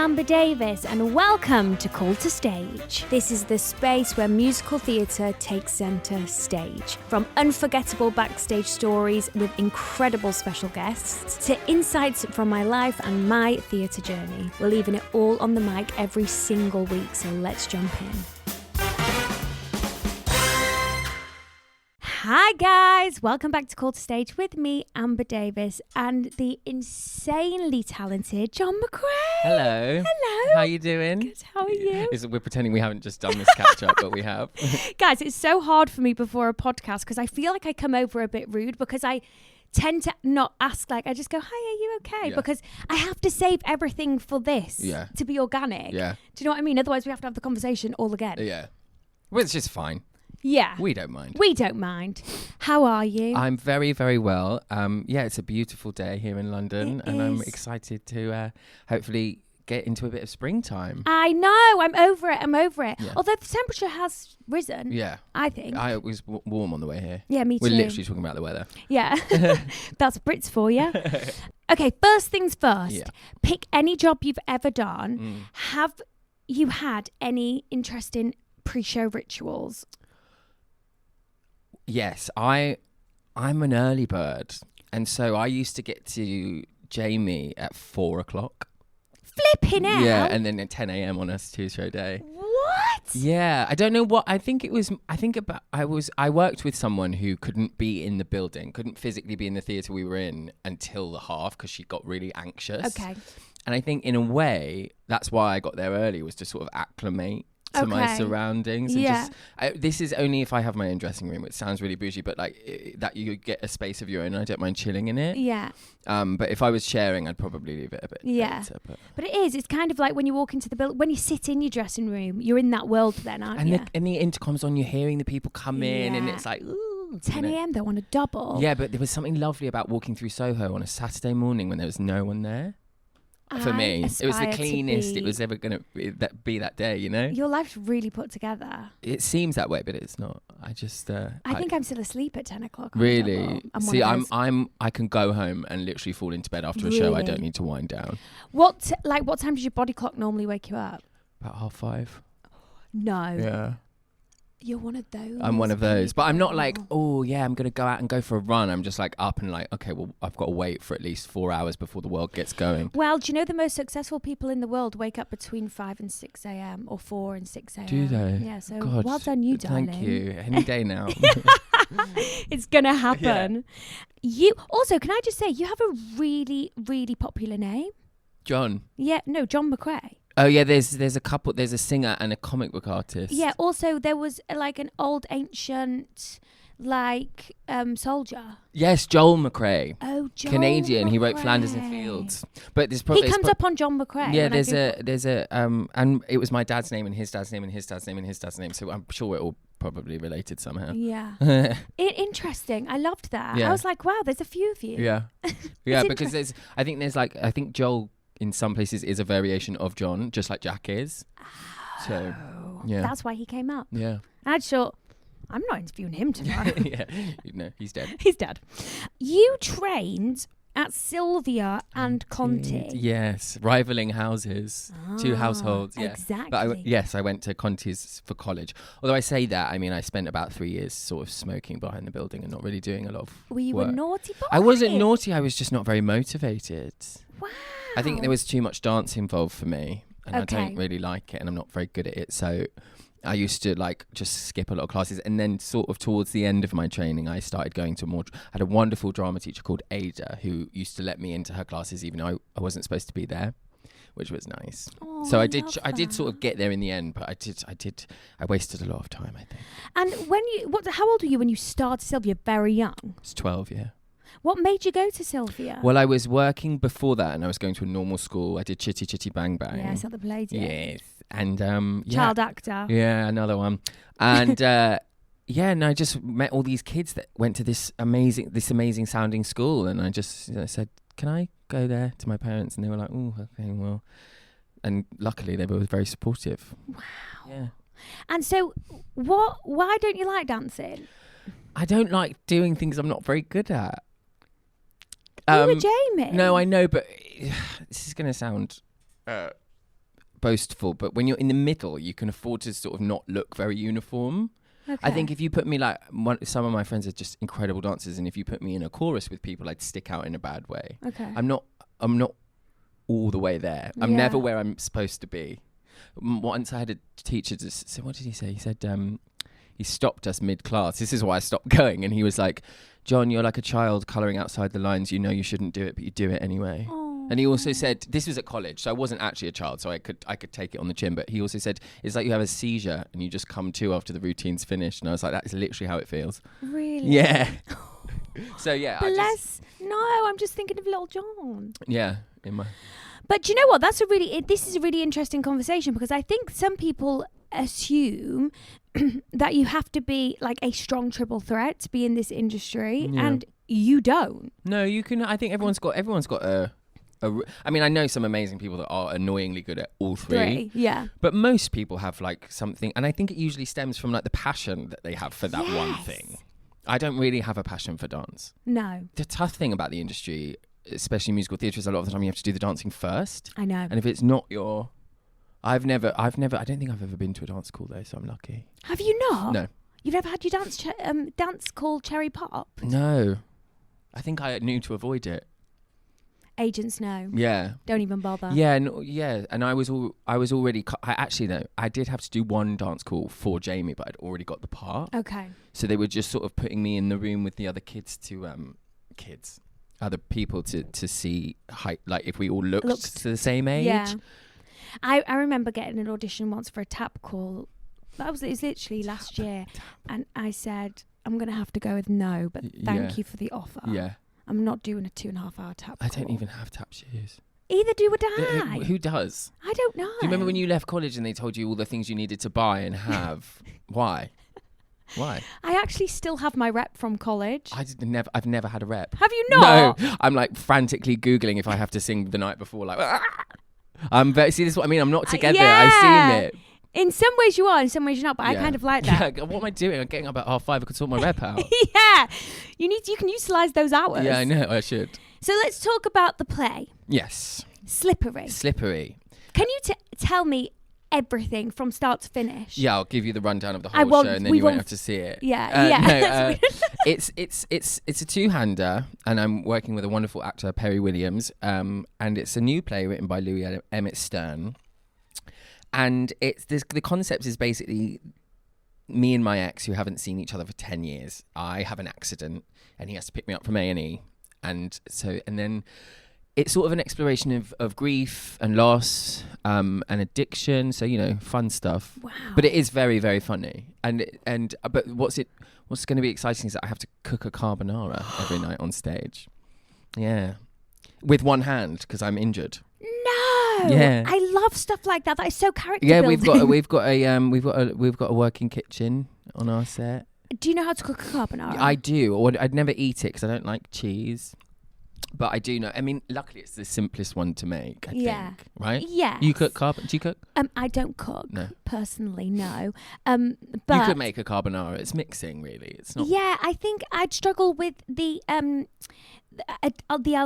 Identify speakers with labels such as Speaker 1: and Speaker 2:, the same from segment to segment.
Speaker 1: Amber Davies and welcome to Call to Stage. This is the space where musical theatre takes centre stage. From unforgettable backstage stories with incredible special guests to insights from my life and my theatre journey. We're leaving it all on the mic every single week, so let's jump in. Hi guys, welcome back to Call to Stage with me, Amber Davies, and the insanely talented John McCrea.
Speaker 2: Hello.
Speaker 1: Hello.
Speaker 2: How are you doing?
Speaker 1: Good, how are you?
Speaker 2: We're pretending we haven't just done this catch up, but we have.
Speaker 1: Guys, it's so hard for me before a podcast because I feel like I come over a bit rude because I tend to not ask, like I just go, hi, are you okay?
Speaker 2: Yeah.
Speaker 1: Because I have to save everything for this to be organic.
Speaker 2: Yeah.
Speaker 1: Do you know what I mean? Otherwise we have to have the conversation all again.
Speaker 2: Yeah. Well, it's just fine.
Speaker 1: Yeah.
Speaker 2: We don't mind.
Speaker 1: We don't mind. How are you?
Speaker 2: I'm very, very well. Yeah, it's a beautiful day here in London,
Speaker 1: It
Speaker 2: and I'm
Speaker 1: is.
Speaker 2: excited to hopefully get into a bit of springtime.
Speaker 1: I know. I'm over it.
Speaker 2: Yeah.
Speaker 1: Although the temperature has risen,
Speaker 2: Yeah.
Speaker 1: I think.
Speaker 2: It was warm on the way here.
Speaker 1: Yeah, me too.
Speaker 2: We're literally talking about the weather.
Speaker 1: Yeah. That's Brits for you. Okay, first things first.
Speaker 2: Yeah.
Speaker 1: Pick any job you've ever done.
Speaker 2: Mm.
Speaker 1: Have you had any interesting pre-show rituals?
Speaker 2: Yes, I'm an early bird, and so I used to get to Jamie at 4:00.
Speaker 1: Flipping out.
Speaker 2: Yeah, and then at 10 a.m. on a two-show day.
Speaker 1: What?
Speaker 2: Yeah, I don't know what. I worked with someone who couldn't be in the building, couldn't physically be in the theatre we were in until the half because she got really anxious.
Speaker 1: Okay.
Speaker 2: And I think in a way, that's why I got there early, was to sort of acclimate to my surroundings. And
Speaker 1: Yeah.
Speaker 2: this is only if I have my own dressing room, which sounds really bougie, but like that you get a space of your own. I don't mind chilling in it.
Speaker 1: Yeah.
Speaker 2: But if I was sharing, I'd probably leave it a bit later.
Speaker 1: But it's kind of like when you walk into the building, when you sit in your dressing room, you're in that world then, aren't you?
Speaker 2: And the intercom's on, you're hearing the people come in, and it's like, ooh.
Speaker 1: 10 a.m. though on a double.
Speaker 2: Yeah, but there was something lovely about walking through Soho on a Saturday morning when there was no one there. For me, it was the cleanest it was ever going to be that day, you know?
Speaker 1: Your life's really put together.
Speaker 2: It seems that way, but it's not. I just...
Speaker 1: I think I'm still asleep at 10 o'clock.
Speaker 2: Really? See, I can go home and literally fall into bed after a show. I don't need to wind down.
Speaker 1: What time does your body clock normally wake you up?
Speaker 2: About 5:30.
Speaker 1: No.
Speaker 2: Yeah.
Speaker 1: You're one of those.
Speaker 2: I'm one of those. But I'm not like,
Speaker 1: people.
Speaker 2: oh, yeah, I'm going to go out and go for a run. I'm just like up and like, okay, well, I've got to wait for at least 4 hours before the world gets going.
Speaker 1: Well, do you know the most successful people in the world wake up between 5 and 6 a.m. or 4 and 6 a.m.?
Speaker 2: Do they?
Speaker 1: Yeah, so
Speaker 2: God,
Speaker 1: well done you, darling.
Speaker 2: Thank you. Any day now.
Speaker 1: It's going to happen. Yeah. Can I just say, you have a really, really popular name.
Speaker 2: John.
Speaker 1: Yeah, no, John McCrea.
Speaker 2: Oh yeah, there's a couple. There's a singer and a comic book artist.
Speaker 1: Yeah. Also, there was like an old ancient, soldier.
Speaker 2: Yes, Joel McCrea.
Speaker 1: Oh, Joel
Speaker 2: Canadian.
Speaker 1: McCrea.
Speaker 2: He wrote Flanders and Fields. But
Speaker 1: He comes up on John McCrea.
Speaker 2: Yeah, there's a and it was my dad's name and his dad's name and his dad's name and his dad's name. So I'm sure we're all probably related somehow.
Speaker 1: Yeah. Interesting. I loved that.
Speaker 2: Yeah.
Speaker 1: I was like, wow, there's a few of you.
Speaker 2: Yeah. Yeah, because I think Joel in some places is a variation of John, just like Jack is. So, yeah.
Speaker 1: That's why he came up.
Speaker 2: Yeah.
Speaker 1: I just thought, I'm not interviewing him tomorrow.
Speaker 2: Yeah. No, he's dead.
Speaker 1: He's dead. You trained at Sylvia and Conti.
Speaker 2: Yes, rivaling houses, two households. Yeah,
Speaker 1: exactly.
Speaker 2: But I went to Conti's for college. Although I say that, I mean, I spent about 3 years sort of smoking behind the building and not really doing a lot of
Speaker 1: Were you
Speaker 2: work.
Speaker 1: a naughty boy?
Speaker 2: I wasn't naughty. I was just not very motivated.
Speaker 1: Wow.
Speaker 2: I think there was too much dance involved for me, and
Speaker 1: Okay.
Speaker 2: I don't really like it, and I'm not very good at it. So I used to just skip a lot of classes, and then sort of towards the end of my training, I started going to I had a wonderful drama teacher called Ada who used to let me into her classes even though I wasn't supposed to be there, which was nice.
Speaker 1: Oh,
Speaker 2: so I did sort of get there in the end, but I wasted a lot of time, I think.
Speaker 1: And how old were you when you started Sylvia? Very young.
Speaker 2: It's 12, yeah.
Speaker 1: What made you go to Sylvia?
Speaker 2: Well, I was working before that, and I was going to a normal school. I did Chitty Chitty Bang Bang.
Speaker 1: Yes, at the Palladium.
Speaker 2: Yes. And
Speaker 1: Child actor.
Speaker 2: Yeah, another one. And and I just met all these kids that went to this amazing sounding school, and I just said, "Can I go there?" to my parents, and they were like, "Oh, okay, well." And luckily, they were very supportive.
Speaker 1: Wow.
Speaker 2: Yeah.
Speaker 1: And so, why don't you like dancing?
Speaker 2: I don't like doing things I'm not very good at.
Speaker 1: You were Jamie.
Speaker 2: No, I know, but this is going to sound boastful, but when you're in the middle, you can afford to sort of not look very uniform.
Speaker 1: Okay.
Speaker 2: I think if you put me some of my friends are just incredible dancers, and if you put me in a chorus with people, I'd stick out in a bad way.
Speaker 1: Okay.
Speaker 2: I'm not all the way there. I'm never where I'm supposed to be. Once I had a teacher so what did he say? He said he stopped us mid-class. This is why I stopped going. And he was like, John, you're like a child colouring outside the lines. You know you shouldn't do it, but you do it anyway.
Speaker 1: Oh.
Speaker 2: And he also said, this was at college, so I wasn't actually a child, so I could take it on the chin. But he also said, it's like you have a seizure and you just come to after the routine's finished. And I was like, that's literally how it feels.
Speaker 1: Really?
Speaker 2: Yeah. So yeah.
Speaker 1: I'm just thinking of little John.
Speaker 2: Yeah.
Speaker 1: But do you know what? This is a really interesting conversation, because I think some people assume that you have to be like a strong triple threat to be in this industry, and you don't.
Speaker 2: No, you can. I think everyone's got I mean, I know some amazing people that are annoyingly good at all three.
Speaker 1: Yeah.
Speaker 2: But most people have like something, and I think it usually stems from like the passion that they have for that one thing. I don't really have a passion for dance.
Speaker 1: No.
Speaker 2: The tough thing about the industry, especially musical theatre, is a lot of the time you have to do the dancing first.
Speaker 1: I know.
Speaker 2: And if it's not your... I don't think I've ever been to a dance school though, so I'm lucky.
Speaker 1: Have you not?
Speaker 2: No.
Speaker 1: You've never had your dance called Cherry Pop?
Speaker 2: No. I think I knew to avoid it.
Speaker 1: Agents know.
Speaker 2: Yeah.
Speaker 1: Don't even bother.
Speaker 2: Yeah, and I was already... I did have to do one dance call for Jamie, but I'd already got the part.
Speaker 1: Okay.
Speaker 2: So they were just sort of putting me in the room with the other other people to see like if we all looked to the same age.
Speaker 1: Yeah. I remember getting an audition once for a tap call. It was literally last year, and I said, I'm going to have to go with no, but thank you for the offer.
Speaker 2: Yeah.
Speaker 1: I'm not doing a 2.5 hour tap call.
Speaker 2: I don't even have tap shoes.
Speaker 1: Either do would I.
Speaker 2: Who does?
Speaker 1: I don't know.
Speaker 2: Do you remember when you left college and they told you all the things you needed to buy and have? Why? I
Speaker 1: actually still have my rep from college.
Speaker 2: I've never had a rep.
Speaker 1: Have you not?
Speaker 2: No. I'm like frantically Googling if I have to sing the night before. Like, see, this is what I mean. I'm not together. I've seen it.
Speaker 1: In some ways you are, in some ways you're not, but I kind of like that.
Speaker 2: Yeah, what am I doing? I'm getting up at 5:30. I could sort my rep out.
Speaker 1: Yeah. You can utilise those hours.
Speaker 2: Yeah, I know. I should.
Speaker 1: So let's talk about the play.
Speaker 2: Yes.
Speaker 1: Slippery. Can you tell me everything from start to finish?
Speaker 2: Yeah, I'll give you the rundown of the whole show, and then you won't have to see it.
Speaker 1: Yeah.
Speaker 2: It's a two-hander, and I'm working with a wonderful actor, Perry Williams, and it's a new play written by Louis Emmett Stern. And the concept is basically me and my ex, who haven't seen each other for 10 years. I have an accident and he has to pick me up from A&E. And then it's sort of an exploration of grief and loss and addiction. So, fun stuff.
Speaker 1: Wow.
Speaker 2: But it is very, very funny. But what's going to be exciting is that I have to cook a carbonara every night on stage. Yeah. With one hand, because I'm injured. Yeah,
Speaker 1: I love stuff like that. That is so character
Speaker 2: building.
Speaker 1: building.
Speaker 2: we've got a working kitchen on our set.
Speaker 1: Do you know how to cook a carbonara?
Speaker 2: I do. Or I'd never eat it because I don't like cheese. But I do know. I mean, luckily it's the simplest one to make. I think, right?
Speaker 1: Yeah.
Speaker 2: You cook Do you cook?
Speaker 1: I don't cook. No. Personally, no.
Speaker 2: But you could
Speaker 1: make
Speaker 2: make a carbonara. It's mixing, really. It's not.
Speaker 1: Yeah, I think I'd struggle with the al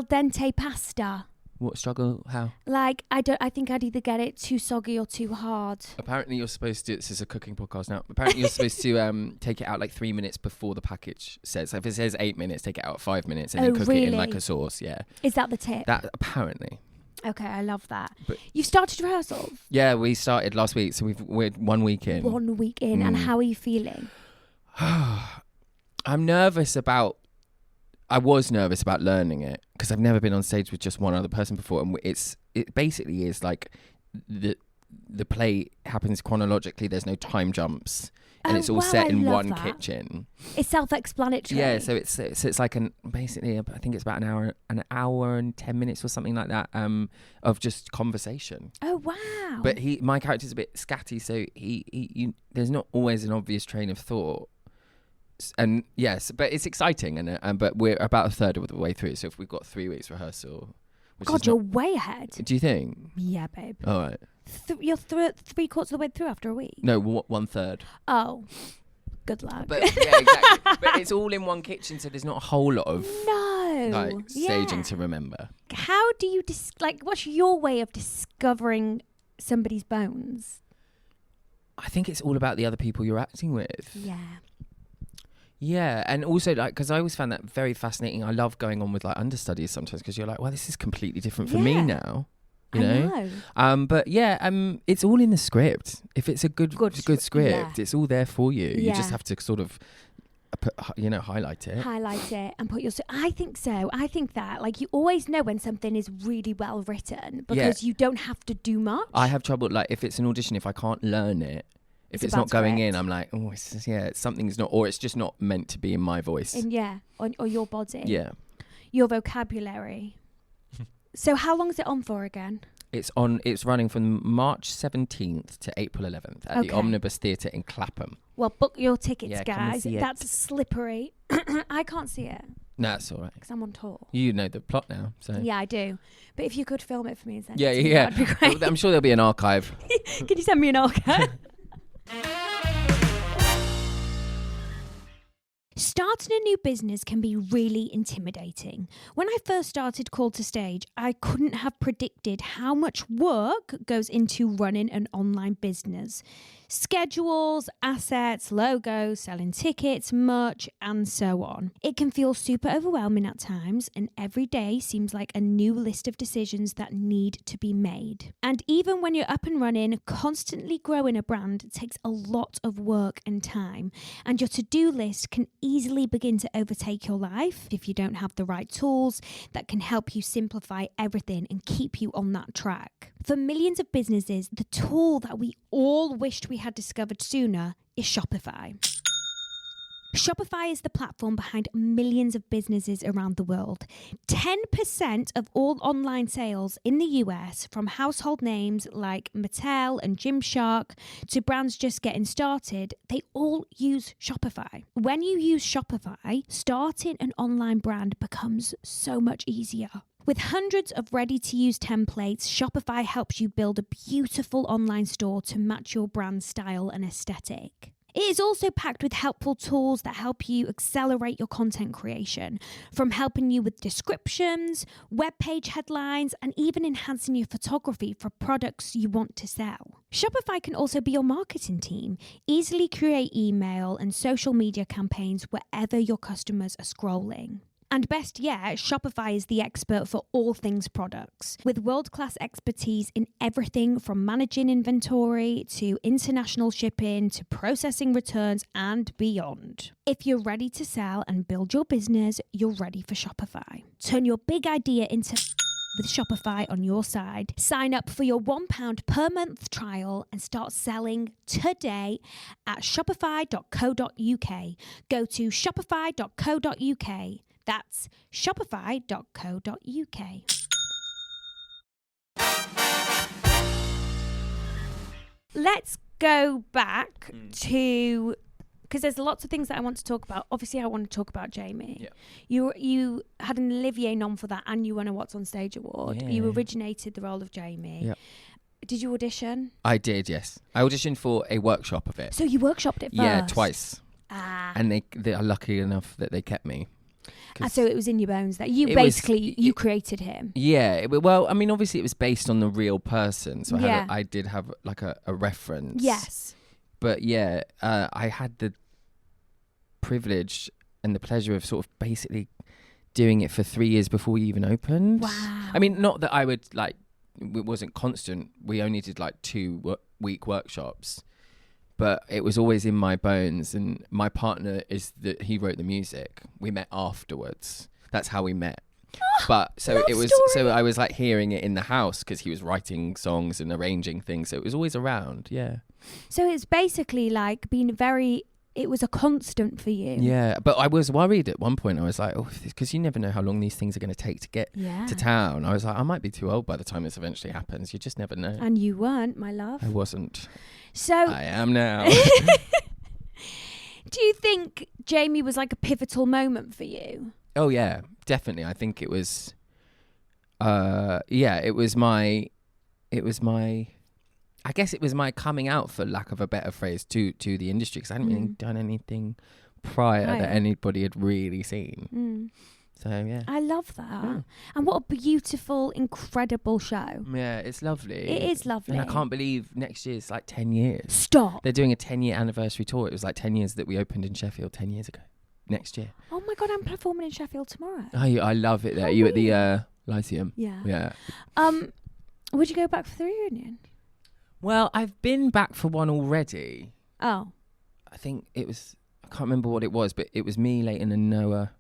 Speaker 1: dente pasta.
Speaker 2: What struggle? How?
Speaker 1: Like, I think I'd either get it too soggy or too hard.
Speaker 2: Apparently you're supposed to, this is a cooking podcast now, apparently you're supposed to take it out like 3 minutes before the package says. So if it says 8 minutes, take it out 5 minutes and then cook it in like a sauce, yeah.
Speaker 1: Is that the tip?
Speaker 2: That apparently.
Speaker 1: Okay, I love that.
Speaker 2: But
Speaker 1: you've started rehearsals?
Speaker 2: Yeah, we started last week, so we're 1 week in.
Speaker 1: 1 week in, and how are you feeling?
Speaker 2: I'm nervous about... I was nervous about learning it because I've never been on stage with just one other person before, and it basically is like the play happens chronologically. There's no time jumps, and it's all set in one kitchen.
Speaker 1: It's self-explanatory.
Speaker 2: Yeah, so it's like basically I think it's about an hour and 10 minutes or something like that of just conversation.
Speaker 1: Oh wow!
Speaker 2: But my character's a bit scatty, so there's not always an obvious train of thought. And yes, but it's exciting, and but we're about a third of the way through. So if we've got 3 weeks rehearsal,
Speaker 1: God, you're way ahead.
Speaker 2: Do you think?
Speaker 1: Yeah, babe.
Speaker 2: All right.
Speaker 1: You're 3/4 of the way through after a week.
Speaker 2: No, 1/3.
Speaker 1: Oh, good luck.
Speaker 2: But yeah, exactly. But it's all in one kitchen, so there's not a whole lot of staging to remember.
Speaker 1: How do you what's your way of discovering somebody's bones?
Speaker 2: I think it's all about the other people you're acting with.
Speaker 1: Yeah.
Speaker 2: Yeah, and also like because I always found that very fascinating. I love going on with like understudies sometimes because you're like, well, this is completely different for me now. You know? But yeah, it's all in the script. If it's a good script, it's all there for you. You just have to sort of highlight it
Speaker 1: and put your. I think so. I think that like you always know when something is really well written because you don't have to do much.
Speaker 2: I have trouble like if it's an audition, if I can't learn it. If it's not going in, I'm like, oh, something's not, or it's just not meant to be in my voice.
Speaker 1: And or your body.
Speaker 2: Yeah.
Speaker 1: Your vocabulary. So how long is it on for again?
Speaker 2: It's running from March 17th to April 11th at the Omnibus Theatre in Clapham.
Speaker 1: Well, book your tickets, guys.
Speaker 2: Come and see
Speaker 1: That's slippery. I can't see it.
Speaker 2: No, that's all right.
Speaker 1: Because I'm on tour.
Speaker 2: You know the plot now, so.
Speaker 1: Yeah, I do. But if you could film it for me and send
Speaker 2: it
Speaker 1: to me, that'd be great.
Speaker 2: I'm sure there'll be an archive.
Speaker 1: Can you send me an archive? Starting a new business can be really intimidating. When I first started Call to Stage, I couldn't have predicted how much work goes into running an online business. Schedules, assets, logos, selling tickets, merch, and so on. It can feel super overwhelming at times, and every day seems like a new list of decisions that need to be made. And even when you're up and running, constantly growing a brand takes a lot of work and time, and your to-do list can easily begin to overtake your life if you don't have the right tools that can help you simplify everything and keep you on that track. For millions of businesses, the tool that we all wished we had discovered sooner is Shopify. Shopify is the platform behind millions of businesses around the world. 10% of all online sales in the US, from household names like Mattel and Gymshark to brands just getting started, they all use Shopify. When you use Shopify, starting an online brand becomes so much easier. With hundreds of ready-to-use templates, Shopify helps you build a beautiful online store to match your brand style and aesthetic. It is also packed with helpful tools that help you accelerate your content creation, from helping you with descriptions, web page headlines, and even enhancing your photography for products you want to sell. Shopify can also be your marketing team. Easily create email and social media campaigns wherever your customers are scrolling. And best yet, Shopify is the expert for all things products, with world-class expertise in everything from managing inventory to international shipping to processing returns and beyond. If you're ready to sell and build your business, you're ready for Shopify. Turn your big idea into with Shopify on your side. Sign up for your £1 per month trial and start selling today at shopify.co.uk. Go to shopify.co.uk. That's shopify.co.uk. Let's go back to, because there's lots of things that I want to talk about. Obviously, I want to talk about Jamie. Yeah. You had an Olivier nom for that, and you won a WhatsOnStage Award. Yeah. You originated the role of Jamie.
Speaker 2: Yeah.
Speaker 1: Did you audition?
Speaker 2: I did, yes. I auditioned for a workshop of it.
Speaker 1: So you workshopped it first?
Speaker 2: Yeah, twice. And they are lucky enough that they kept me.
Speaker 1: So it was in your bones that you created him.
Speaker 2: Yeah. Well, I mean, obviously it was based on the real person. So I did have like a reference.
Speaker 1: Yes.
Speaker 2: But yeah, I had the privilege and the pleasure of sort of basically doing it for 3 years before we even opened.
Speaker 1: Wow.
Speaker 2: I mean, not that I would like, it wasn't constant. We only did like 2-week workshops. But it was always in my bones, and my partner he wrote the music. We met afterwards. That's how we met. But so it was. Story. So I was like hearing it in the house because he was writing songs and arranging things. So it was always around. Yeah.
Speaker 1: So it's basically like being very. It was a constant for you.
Speaker 2: Yeah, but I was worried at one point. I was like, oh, because you never know how long these things are going to take to get to town. I was like, I might be too old by the time this eventually happens. You just never know.
Speaker 1: And you weren't, my love.
Speaker 2: I wasn't.
Speaker 1: So
Speaker 2: I am now.
Speaker 1: Do you think Jamie was like a pivotal moment for you?
Speaker 2: Oh yeah, definitely. I think it was. It was my. I guess it was my coming out, for lack of a better phrase, to the industry, because I hadn't really done anything prior that anybody had really seen. So yeah.
Speaker 1: I love that.
Speaker 2: Yeah.
Speaker 1: And what a beautiful, incredible show.
Speaker 2: Yeah, it's lovely.
Speaker 1: It is lovely.
Speaker 2: And I can't believe next year it's like 10 years.
Speaker 1: Stop.
Speaker 2: They're doing a 10-year anniversary tour. It was like 10 years that we opened in Sheffield 10 years ago. Next year.
Speaker 1: Oh my God, I'm performing in Sheffield tomorrow.
Speaker 2: I love it there. Are you at the Lyceum?
Speaker 1: Yeah.
Speaker 2: Yeah.
Speaker 1: Would you go back for the reunion?
Speaker 2: Well, I've been back for one already.
Speaker 1: Oh.
Speaker 2: I think it was, I can't remember what it was, but it was me, Leighton and Noah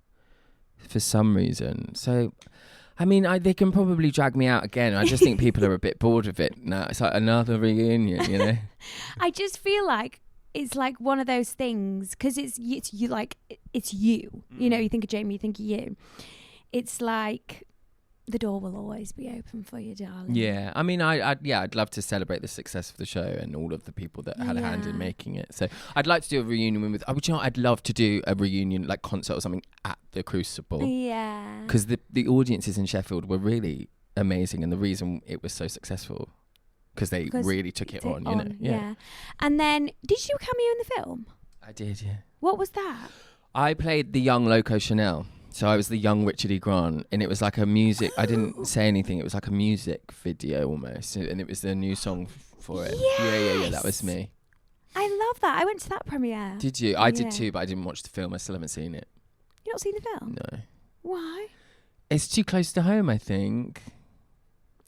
Speaker 2: for some reason. So, I mean, they can probably drag me out again. I just think people are a bit bored of it now. It's like another reunion, you know?
Speaker 1: I just feel like it's like one of those things, because it's you, like, it's you. You know, you think of Jamie, you think of you. It's like the door will always be open for you, darling.
Speaker 2: Yeah, I mean, I'd love to celebrate the success of the show and all of the people that had a hand in making it. So I'd like to do a reunion with. I'd love to do a reunion, like concert or something at the Crucible.
Speaker 1: Yeah.
Speaker 2: Because the audiences in Sheffield were really amazing, and the reason it was so successful because they really took it on, you know.
Speaker 1: Yeah. And then, did you cameo in the film?
Speaker 2: I did, yeah.
Speaker 1: What was that?
Speaker 2: I played the young Loco Chanel. So I was the young Richard E. Grant, and it was like a music. I didn't say anything. It was like a music video almost, and it was the new song for it.
Speaker 1: Yes!
Speaker 2: Yeah. That was me.
Speaker 1: I love that. I went to that premiere.
Speaker 2: Did you? I did too, but I didn't watch the film. I still haven't seen it.
Speaker 1: You not seen the film?
Speaker 2: No.
Speaker 1: Why?
Speaker 2: It's too close to home, I think.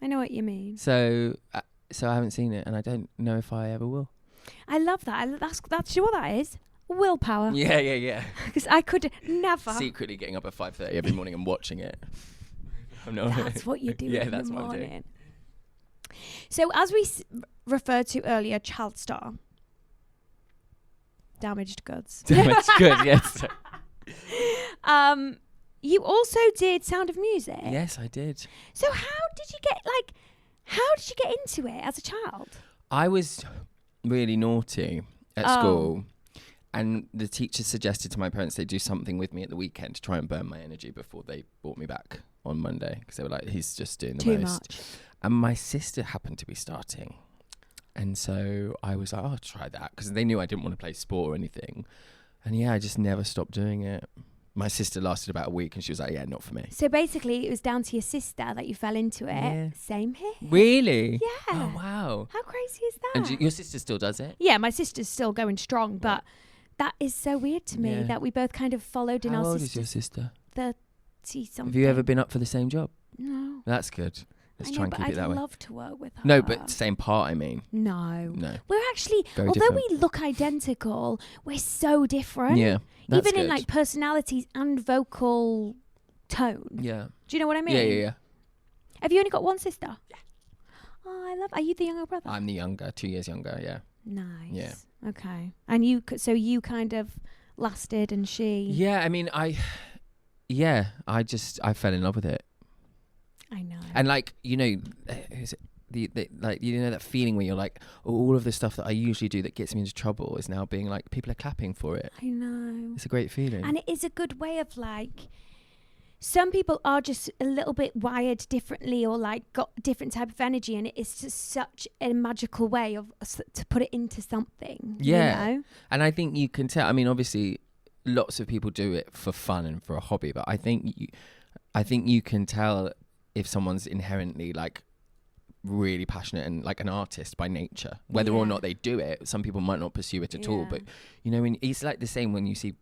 Speaker 1: I know what you mean.
Speaker 2: So I haven't seen it, and I don't know if I ever will.
Speaker 1: I love that. That's you know what that is? Willpower.
Speaker 2: Yeah.
Speaker 1: Because I could never.
Speaker 2: Secretly getting up at 5:30 every morning and watching it.
Speaker 1: That's what you do in the morning.
Speaker 2: What I'm doing.
Speaker 1: So as we referred to earlier, child star. Damaged goods.
Speaker 2: Damaged goods, yes.
Speaker 1: You also did Sound of Music.
Speaker 2: Yes, I did.
Speaker 1: So how did you get into it as a child?
Speaker 2: I was really naughty at school. And the teacher suggested to my parents they do something with me at the weekend to try and burn my energy before they brought me back on Monday, because they were like, he's just doing the
Speaker 1: Too
Speaker 2: most.
Speaker 1: much.
Speaker 2: And my sister happened to be starting. And so I was like, I'll try that, because they knew I didn't want to play sport or anything. And yeah, I just never stopped doing it. My sister lasted about a week and she was like, yeah, not for me.
Speaker 1: So basically it was down to your sister that you fell into it.
Speaker 2: Yeah.
Speaker 1: Same here.
Speaker 2: Really?
Speaker 1: Yeah.
Speaker 2: Oh, wow.
Speaker 1: How crazy is that?
Speaker 2: And your sister still does it?
Speaker 1: Yeah, my sister's still going strong, but that is so weird to me that we both kind of followed in
Speaker 2: How
Speaker 1: our
Speaker 2: old
Speaker 1: sisters.
Speaker 2: is your sister?
Speaker 1: 30-something.
Speaker 2: Have you ever been up for the same job?
Speaker 1: No.
Speaker 2: That's good. Let's try and keep it that way.
Speaker 1: I'd love to work with her.
Speaker 2: No, but same part, I mean.
Speaker 1: No.
Speaker 2: No.
Speaker 1: We're actually,
Speaker 2: Very
Speaker 1: although
Speaker 2: different.
Speaker 1: we look identical, we're so different.
Speaker 2: Yeah. That's
Speaker 1: Even in
Speaker 2: good.
Speaker 1: like personalities and vocal tone.
Speaker 2: Yeah.
Speaker 1: Do you know what I mean?
Speaker 2: Yeah.
Speaker 1: Have you only got one sister? Yeah. Oh, I love. Are you the younger brother?
Speaker 2: I'm the younger, 2 years younger, yeah.
Speaker 1: Nice.
Speaker 2: Yeah.
Speaker 1: Okay. And you kind of lasted, and she.
Speaker 2: Yeah, I mean, I fell in love with it.
Speaker 1: I know.
Speaker 2: And like, you know, is it like, you know, that feeling where you're like, oh, all of the stuff that I usually do that gets me into trouble is now being like, people are clapping for it.
Speaker 1: I know.
Speaker 2: It's a great feeling.
Speaker 1: And it is a good way of like, some people are just a little bit wired differently, or like got a different type of energy, and it is just such a magical way of to put it into something.
Speaker 2: Yeah.
Speaker 1: You know?
Speaker 2: And I think you can tell, I mean, obviously lots of people do it for fun and for a hobby, but I think you can tell if someone's inherently like really passionate and like an artist by nature, whether or not they do it. Some people might not pursue it at all, but you know, it's like the same when you see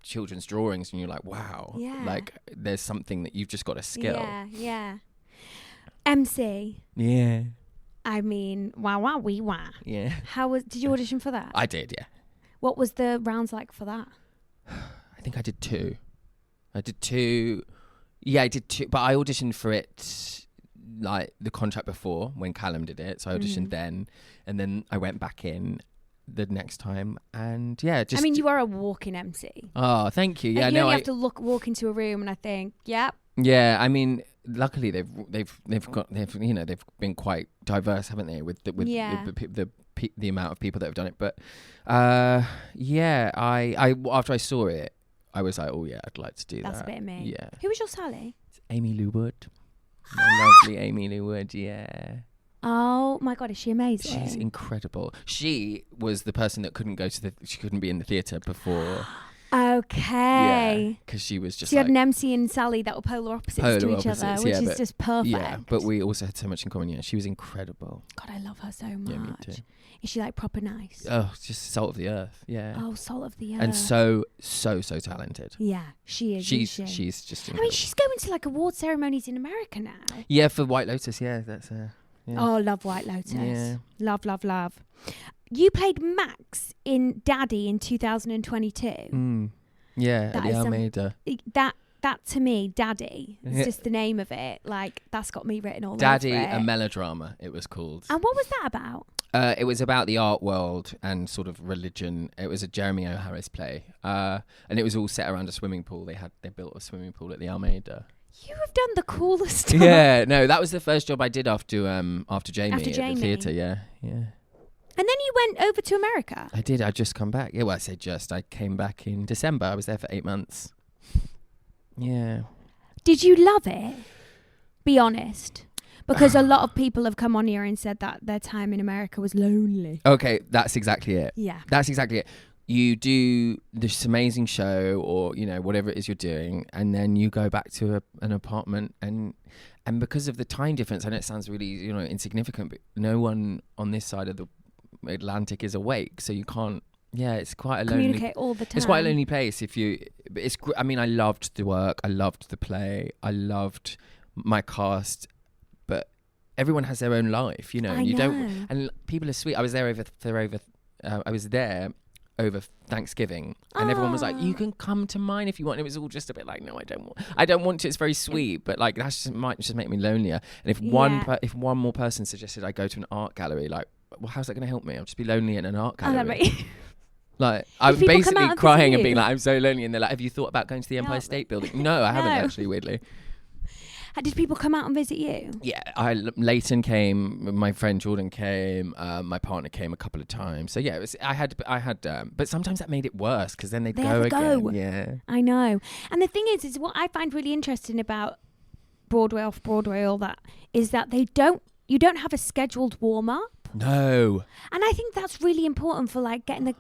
Speaker 2: children's drawings and you're like, wow, like there's something that you've just got a skill.
Speaker 1: Yeah. Emcee.
Speaker 2: Yeah.
Speaker 1: I mean, wow.
Speaker 2: Yeah.
Speaker 1: Did you audition for that?
Speaker 2: I did, yeah.
Speaker 1: What was the rounds like for that?
Speaker 2: I think I did two. Yeah, I did two, but I auditioned for it like the contract before when Callum did it. So I auditioned then, and then I went back in the next time, and yeah, just.
Speaker 1: I mean, you are a walking MC.
Speaker 2: Oh, thank you. Yeah,
Speaker 1: like, you only have to walk into a room, and I think, yep.
Speaker 2: Yeah, I mean, luckily they've been quite diverse, haven't they? With the amount of people that have done it, but yeah, I after I saw it, I was like, oh yeah, I'd like to do that.
Speaker 1: That's a bit of me.
Speaker 2: Yeah.
Speaker 1: Who was your Sally?
Speaker 2: It's Amy Lou Wood. My lovely Amy Lou Wood, yeah.
Speaker 1: Oh my God, is she amazing?
Speaker 2: She's incredible. She was the person that couldn't be in the theatre before.
Speaker 1: Okay.
Speaker 2: Because she was just
Speaker 1: So you had an Emcee and Sally that were polar opposites to each other, which is just perfect.
Speaker 2: Yeah, but we also had so much in common. Yeah, she was incredible.
Speaker 1: God, I love her so much.
Speaker 2: Yeah, me too.
Speaker 1: Is she like proper nice?
Speaker 2: Oh, just salt of the earth. Yeah.
Speaker 1: Oh, salt of the earth.
Speaker 2: And so talented.
Speaker 1: Yeah, she is.
Speaker 2: She's
Speaker 1: I
Speaker 2: just incredible.
Speaker 1: mean, she's going to like award ceremonies in America now.
Speaker 2: Yeah, for White Lotus. Yeah, that's yeah.
Speaker 1: Oh, love White Lotus.
Speaker 2: Yeah.
Speaker 1: Love, love, love. You played Max in Daddy in 2022.
Speaker 2: Yeah,
Speaker 1: That
Speaker 2: at the
Speaker 1: is
Speaker 2: Almeida.
Speaker 1: That to me, Daddy, is just the name of it. Like, that's got me written all
Speaker 2: Daddy,
Speaker 1: over it.
Speaker 2: a melodrama, it was called.
Speaker 1: And what was that about?
Speaker 2: It was about the art world and sort of religion. It was a Jeremy O. Harris play. And it was all set around a swimming pool. They built a swimming pool at the Almeida.
Speaker 1: You have done the coolest stuff.
Speaker 2: Yeah, no, that was the first job I did after Jamie at
Speaker 1: Jamie.
Speaker 2: the theatre, yeah.
Speaker 1: And then you went over to America.
Speaker 2: I did. I'd just come back. Yeah, well, I say just. I came back in December. I was there for 8 months. Yeah.
Speaker 1: Did you love it? Be honest. Because a lot of people have come on here and said that their time in America was lonely.
Speaker 2: Okay, that's exactly it.
Speaker 1: Yeah.
Speaker 2: That's exactly it. You do this amazing show or, whatever it is you're doing, and then you go back to an apartment and because of the time difference, I know it sounds really, insignificant, but no one on this side of the Atlantic is awake, so you can't. Yeah, it's quite a
Speaker 1: communicate all the time.
Speaker 2: It's quite a lonely place. I mean, I loved the work, I loved the play, I loved my cast, but everyone has their own life,
Speaker 1: I
Speaker 2: You
Speaker 1: know.
Speaker 2: don't, and people are sweet. I was there over Thanksgiving, and everyone was like, "You can come to mine if you want." And it was all just a bit like, "No, I don't want to." It's very sweet, but like might just make me lonelier. And if one more person suggested I go to an art gallery, like, well, how's that going to help me? I'll just be lonely in an art gallery. Like, I'm basically crying and being like, I'm so lonely. And they're like, have you thought about going to the Empire State Building? No, I haven't actually, weirdly.
Speaker 1: Did people come out and visit you?
Speaker 2: Yeah, Leighton came, my friend Jordan came, my partner came a couple of times. So yeah, I had, but sometimes that made it worse because then they'd go again. Yeah,
Speaker 1: I know. And the thing is what I find really interesting about Broadway, off Broadway, all that, is that you don't have a scheduled warm up.
Speaker 2: No.
Speaker 1: And I think that's really important for like getting the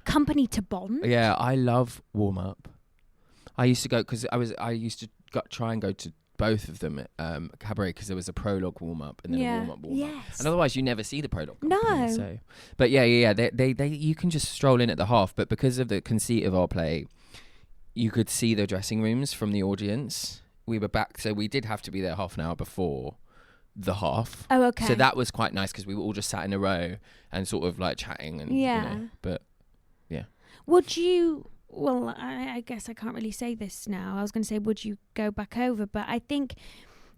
Speaker 1: company to bond.
Speaker 2: Yeah, I love warm up. I used to go because I used to try and go to both of them at Cabaret because there was a prologue warm up and then a warm up.
Speaker 1: Yes.
Speaker 2: And otherwise you never see the prologue.
Speaker 1: No.
Speaker 2: So, but yeah. They you can just stroll in at the half, but because of the conceit of our play, you could see the dressing rooms from the audience. We were back, so we did have to be there half an hour before the half.
Speaker 1: Oh, okay.
Speaker 2: So that was quite nice because we were all just sat in a row and sort of like chatting and but yeah.
Speaker 1: Would you? Well, I guess I can't really say this now. I was going to say, would you go back over? But I think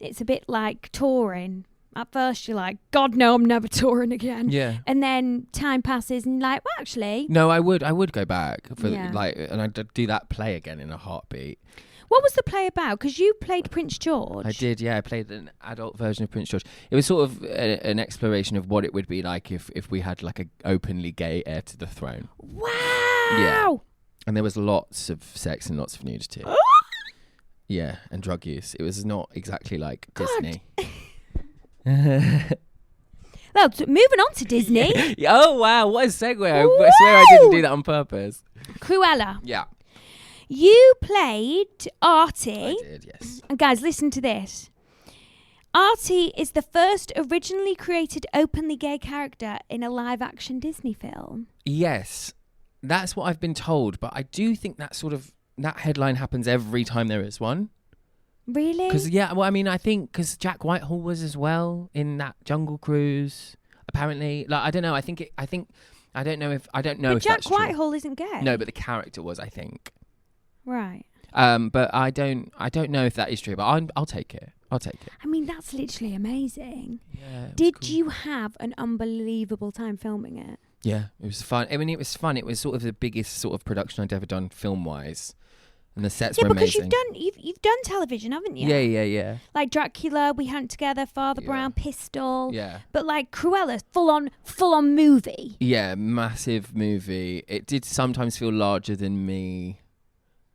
Speaker 1: it's a bit like touring. At first, you're like, God, no, I'm never touring again.
Speaker 2: Yeah.
Speaker 1: And then time passes and you're like, well, actually.
Speaker 2: No, I would go back for and I'd do that play again in a heartbeat.
Speaker 1: What was the play about? Because you played Prince George.
Speaker 2: I did, yeah. I played an adult version of Prince George. It was sort of an exploration of what it would be like if we had like an openly gay heir to the throne.
Speaker 1: Wow.
Speaker 2: Yeah. And there was lots of sex and lots of nudity. Yeah, and drug use. It was not exactly like Disney.
Speaker 1: Well, moving on to Disney.
Speaker 2: Oh, wow. What a segue. I swear I didn't do that on purpose.
Speaker 1: Cruella.
Speaker 2: Yeah.
Speaker 1: You played Artie.
Speaker 2: I did, yes.
Speaker 1: And guys, listen to this. Artie is the first originally created openly gay character in a live-action Disney film.
Speaker 2: Yes. That's what I've been told, but I do think that headline happens every time there is one.
Speaker 1: Really?
Speaker 2: Because I think because Jack Whitehall was as well in that Jungle Cruise. Apparently, like I don't know. I don't know if
Speaker 1: But
Speaker 2: Jack
Speaker 1: Jack Whitehall isn't gay.
Speaker 2: No, but the character was, I think.
Speaker 1: Right.
Speaker 2: But I don't know if that is true. But I'll take it.
Speaker 1: I mean, that's literally amazing.
Speaker 2: Yeah.
Speaker 1: Did you have an unbelievable time filming it?
Speaker 2: Yeah, it was fun. I mean, it was fun. It was sort of the biggest sort of production I'd ever done film-wise. And the sets were amazing.
Speaker 1: Yeah, because you've done television, haven't you?
Speaker 2: Yeah.
Speaker 1: Like Dracula, We Hunt Together, Father Brown, Pistol.
Speaker 2: Yeah.
Speaker 1: But like Cruella, full on movie.
Speaker 2: Yeah, massive movie. It did sometimes feel larger than me.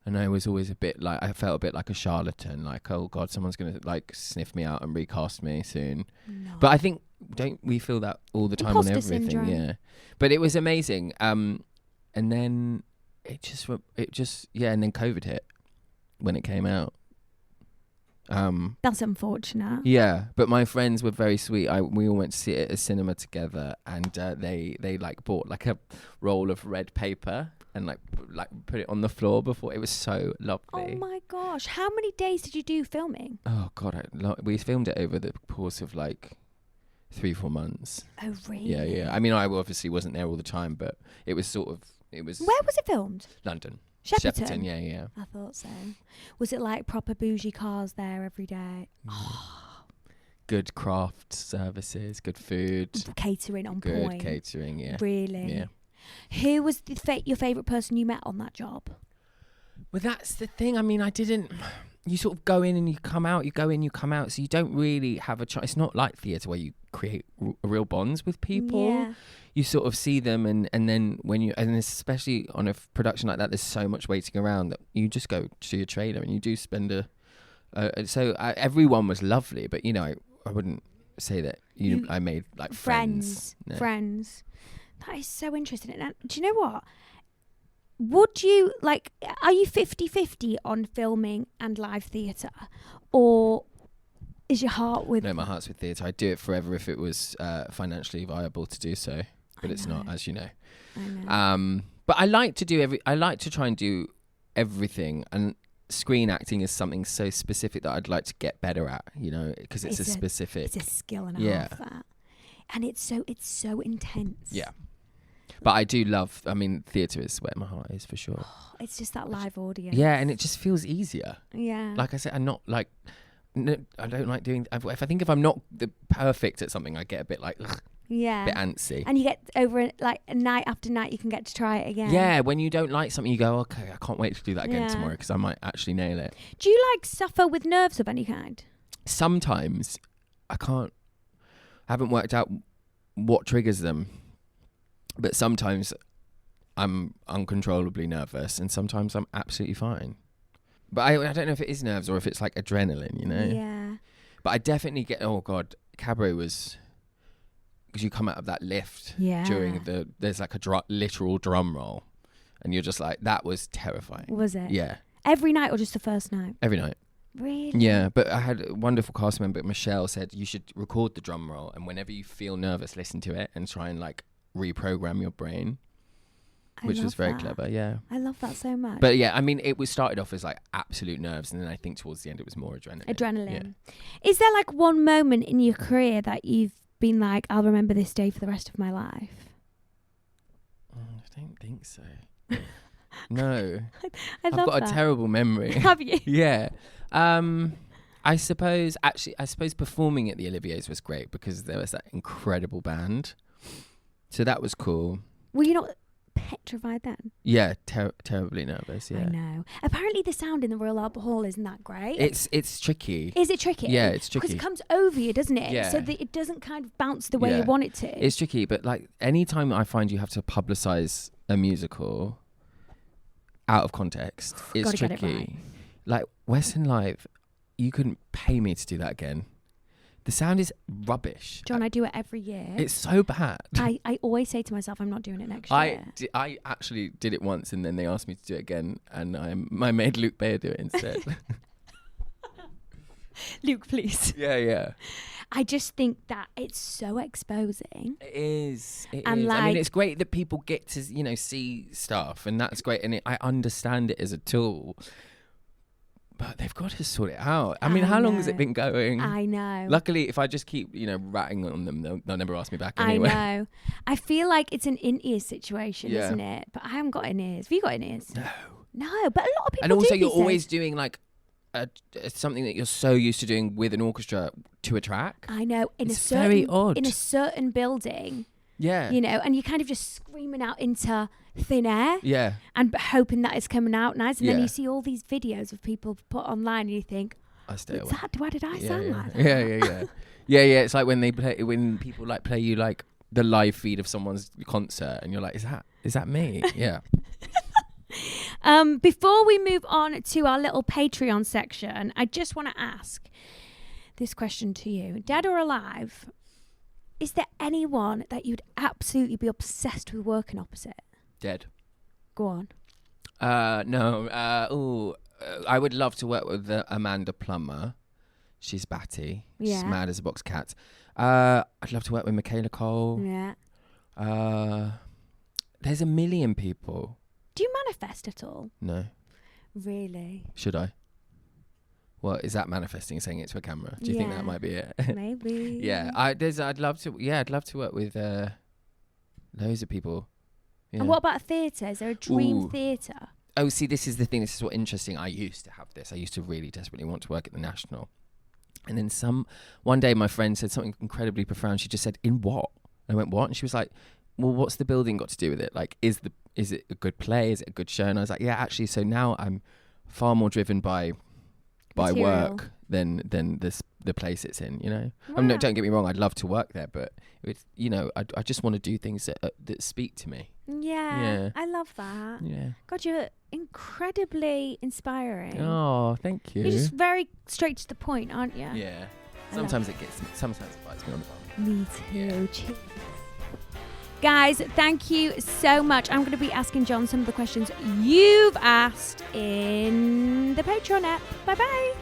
Speaker 2: And I was always I felt a bit like a charlatan. Like, oh God, someone's going to like sniff me out and recast me soon.
Speaker 1: No.
Speaker 2: But I think, don't we feel that all the time
Speaker 1: Imposter
Speaker 2: on everything?
Speaker 1: syndrome.
Speaker 2: Yeah. But it was amazing. And then it just yeah, and then COVID hit when it came out.
Speaker 1: That's unfortunate.
Speaker 2: Yeah, but my friends were very sweet. We all went to see it at a cinema together, and they like bought like a roll of red paper and like put it on the floor before. It was so lovely.
Speaker 1: Oh my gosh. How many days did you do filming?
Speaker 2: Oh God, we filmed it over the course of like 3-4 months.
Speaker 1: Oh really?
Speaker 2: Yeah. I mean, I obviously wasn't there all the time, but it was
Speaker 1: Where was it filmed?
Speaker 2: London.
Speaker 1: Shepperton?
Speaker 2: Yeah.
Speaker 1: I thought so. Was it like proper bougie cars there every day?
Speaker 2: Good craft services, good food.
Speaker 1: Catering on
Speaker 2: good
Speaker 1: point.
Speaker 2: Catering, yeah.
Speaker 1: Really?
Speaker 2: Yeah.
Speaker 1: Who was your favourite person you met on that job?
Speaker 2: Well, that's the thing. I mean, you sort of go in and you come out, you go in, you come out. So you don't really have a chance. It's not like theatre where you create real bonds with people.
Speaker 1: Yeah.
Speaker 2: You sort of see them and then and especially on a production like that, there's so much waiting around that you just go to your trailer and you do spend everyone was lovely, but I wouldn't say that I made like friends. No.
Speaker 1: Friends. That is so interesting. And do you know what? Would you are you 50-50 on filming and live theatre, or is your heart with...
Speaker 2: No, my heart's with theatre. I'd do it forever if it was financially viable to do so, but it's not, as you know.
Speaker 1: I know.
Speaker 2: But I like to try and do everything, and screen acting is something so specific that I'd like to get better at, because it's a specific...
Speaker 1: It's a skill and a half, that. And it's so intense.
Speaker 2: Yeah. But I do love, theatre is where my heart is for sure.
Speaker 1: Oh, it's just that live audience.
Speaker 2: Yeah, and it just feels easier.
Speaker 1: Yeah.
Speaker 2: Like I said, I'm not like... No, I don't like doing... If I'm not perfect at something, I get a bit like... Ugh,
Speaker 1: yeah.
Speaker 2: A bit antsy.
Speaker 1: And you get over it, night after night, you can get to try it again.
Speaker 2: Yeah, when you don't like something, you go, okay, I can't wait to do that again tomorrow because I might actually nail it.
Speaker 1: Do you suffer with nerves of any kind?
Speaker 2: Sometimes I haven't worked out what triggers them, but sometimes I'm uncontrollably nervous and sometimes I'm absolutely fine. But I don't know if it is nerves or if it's like adrenaline,
Speaker 1: Yeah.
Speaker 2: But I definitely get, oh God, Cabaret was... Because you come out of that lift during there's like a literal drum roll, and you're just like, that was terrifying.
Speaker 1: Was it?
Speaker 2: Yeah.
Speaker 1: Every night or just the first night?
Speaker 2: Every night.
Speaker 1: Really?
Speaker 2: Yeah, but I had a wonderful cast member, Michelle, said you should record the drum roll, and whenever you feel nervous, listen to it and try and reprogram your brain, which was very clever. Yeah.
Speaker 1: I love that so much.
Speaker 2: But yeah, it started off as absolute nerves, and then I think towards the end it was more adrenaline.
Speaker 1: Yeah. Is there one moment in your career that you've been I'll remember this day for the rest of my life?
Speaker 2: I don't think so. No.
Speaker 1: I've
Speaker 2: got a terrible memory.
Speaker 1: Have you?
Speaker 2: Yeah. I suppose performing at the Oliviers was great because there was that incredible band. So that was cool.
Speaker 1: Were you not petrified then?
Speaker 2: Yeah, terribly nervous, yeah.
Speaker 1: I know. Apparently the sound in the Royal Albert Hall isn't that great.
Speaker 2: It's tricky.
Speaker 1: Is it tricky?
Speaker 2: Yeah, it's tricky.
Speaker 1: Because it comes over you, doesn't it?
Speaker 2: Yeah.
Speaker 1: So that it doesn't kind of bounce the way you want it to.
Speaker 2: It's tricky, but anytime I find you have to publicise a musical out of context, it's
Speaker 1: Gotta
Speaker 2: tricky.
Speaker 1: Get it right.
Speaker 2: Like Western Live, you couldn't pay me to do that again. The sound is rubbish.
Speaker 1: John, I do it every year.
Speaker 2: It's so bad.
Speaker 1: I always say to myself, I'm not doing it next year.
Speaker 2: I actually did it once, and then they asked me to do it again, and I made Luke Bayer do it instead.
Speaker 1: Luke, please.
Speaker 2: Yeah.
Speaker 1: I just think that it's so exposing.
Speaker 2: It is.
Speaker 1: And
Speaker 2: it's great that people get to see stuff, and that's great, and I understand it as a tool. But they've got to sort it out. I mean, how long has it been going?
Speaker 1: I know.
Speaker 2: Luckily, if I just keep, ratting on them, they'll never ask me back anyway.
Speaker 1: I know. I feel like it's an in-ears situation, isn't it? But I haven't got in-ears. Have you got in-ears?
Speaker 2: No,
Speaker 1: but a lot of people do.
Speaker 2: And also,
Speaker 1: these
Speaker 2: you're
Speaker 1: days.
Speaker 2: always doing something that you're so used to doing with an orchestra to a track.
Speaker 1: I know.
Speaker 2: It's very odd.
Speaker 1: In a certain building.
Speaker 2: Yeah.
Speaker 1: And you're kind of just screaming out into thin air.
Speaker 2: Yeah.
Speaker 1: And hoping that it's coming out nice. And then
Speaker 2: Yeah.
Speaker 1: you see all these videos of people put online and you think,
Speaker 2: I stay away.
Speaker 1: why did I sound like that?
Speaker 2: Yeah. It's like when people play you the live feed of someone's concert, and you're like, is that me? Yeah.
Speaker 1: Before we move on to our little Patreon section, I just want to ask this question to you. Dead or alive, is there anyone that you'd absolutely be obsessed with working opposite?
Speaker 2: Dead.
Speaker 1: Go on.
Speaker 2: No. I would love to work with Amanda Plummer. She's batty. She's
Speaker 1: Yeah.
Speaker 2: mad as a box cat. I'd love to work with Michaela Cole.
Speaker 1: Yeah.
Speaker 2: There's a million people.
Speaker 1: Do you manifest at all?
Speaker 2: No.
Speaker 1: Really?
Speaker 2: Should I? Well, is that manifesting, saying it to a camera? Do you think that might be it?
Speaker 1: Maybe.
Speaker 2: Yeah. I'd love to work with loads of people. Yeah.
Speaker 1: And what about a theatre? Is there a dream theatre?
Speaker 2: Oh, see, this is the thing. This is what interesting. I used to have this. I used to really desperately want to work at the National. And then one day my friend said something incredibly profound. She just said, "In what?" And I went, "What?" And she was like, "Well, what's the building got to do with it? Like, is it a good play? Is it a good show?" And I was like, "Yeah, actually." So now I'm far more driven by work than the place it's in, you know.
Speaker 1: Wow.
Speaker 2: I mean, don't get me wrong, I'd love to work there, but it's, you know, I just want to do things that speak to me.
Speaker 1: Yeah, I love that.
Speaker 2: Yeah.
Speaker 1: God, you're incredibly inspiring.
Speaker 2: Oh, thank you.
Speaker 1: You're just very straight to the point, aren't you?
Speaker 2: Yeah. Sometimes it bites me on the bum.
Speaker 1: Me too. Cheers. Guys, thank you so much. I'm going to be asking John some of the questions you've asked in the Patreon app. Bye-bye.